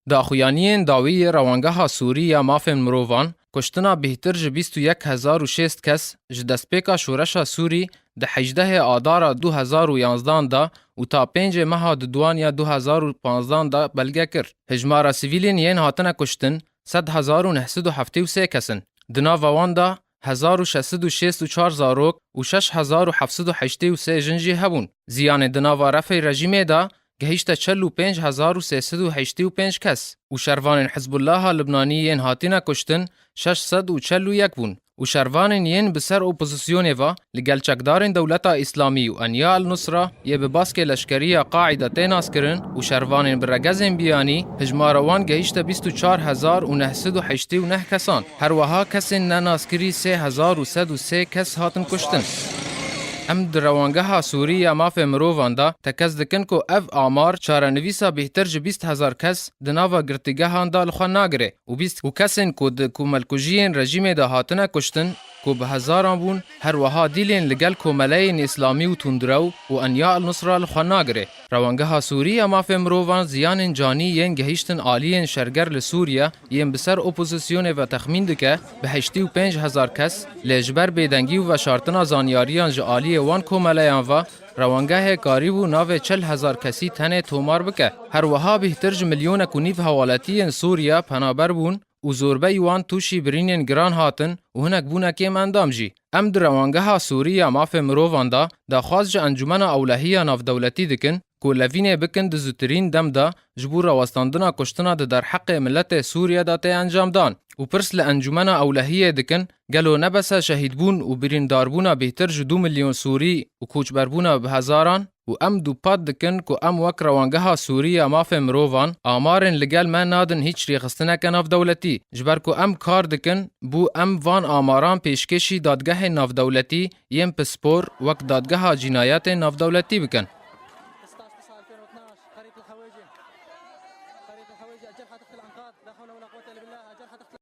داخویانین داوی روانگاه سوریه مافن مروان کشتنا بهتر ج 21006 کس ج دستپیکا شورش سوری ده 18 آذار 2011 دا و تا 5 ماه دوانیا 2015 دا بلگه کر. هجمارا سیویلین ین هاتنه کشتن 10973 کسن. دنا وان دا 1664 زاروک و 6783 جنجی هبون. زیان دنا و رفع رژیمه دا گهیشت 45385 کس و شروان حزب الله لبنانی هاتینا کشتن 641 بون و شروان ین بسر اپوزیسیون و لگل چکدارن دولتا اسلامی و انیاء النصره یه بباسک لشکری قاعده تیناس کرن و شروان برگزن بیانی هجماروان گهیشت 24989 کسان هر وها کسین نناسکری 3103 کس هاتن کشتن. ام دروانگاه سوریه ماف مروان دا تکز دکن کو اف آمار چارنویسا بهتر ج 20000 کس دناوا گرتگاهان دا لخوا ناگره و 20 کسین کو د کوملکوژین رژیم دا هاتنه کشتن کو به هزاران بون هر وها دیلین لگل کوملین اسلامی و تندرو و انیاء النصره لخوا ناگره. روانگاه سوریه ماف مروان زیان جانی ین گهیشتن آلین شرگر لسوریه ین بسر اپوزیسیون و تخمین دکه به 85000 کس لجبر بیدنگی و شارتنا زانیاریان جالی وان کوملیان و روانگاه قریبو ناو 40000 کسی تنه تومار بکه. هر وها بهتر میلیون کنیف حوالاتی سوریه پنابر بون و زوربه یوان توشی برینین گران هاتن و هنک بونه کم اندام جی. ام در روانگاه سوریه ماف مروان دا داخواست جه انجمن اولهیه ناف دولتی دکن کو لوینه بکن د زوترین دم دا جبور راوستاندنا کشتنا در حق ملت سوریه دا ته انجام دان و پرس لانجمن اولهیه دکن گلو نبسه شهید بون و برین داربونا بهتر ج 2 میلیون سوری و کوچبربونا به هزاران و ام دو پاد دکن کو ام وک روانگاه سوریه ماف مروان آمارن لگل من نادن هیچ ریخستنه کناف دولتی جبر کو ام کار دکن بو ام وان آماران پیشکشی دادگاه ناف دولتی یم پسپور وک دادگاه جنایات ناف دولتی بکن. خريطة الحويجة جرحى تحت الأنقاض لا حول ولا قوة إلا بالله جرحى تحت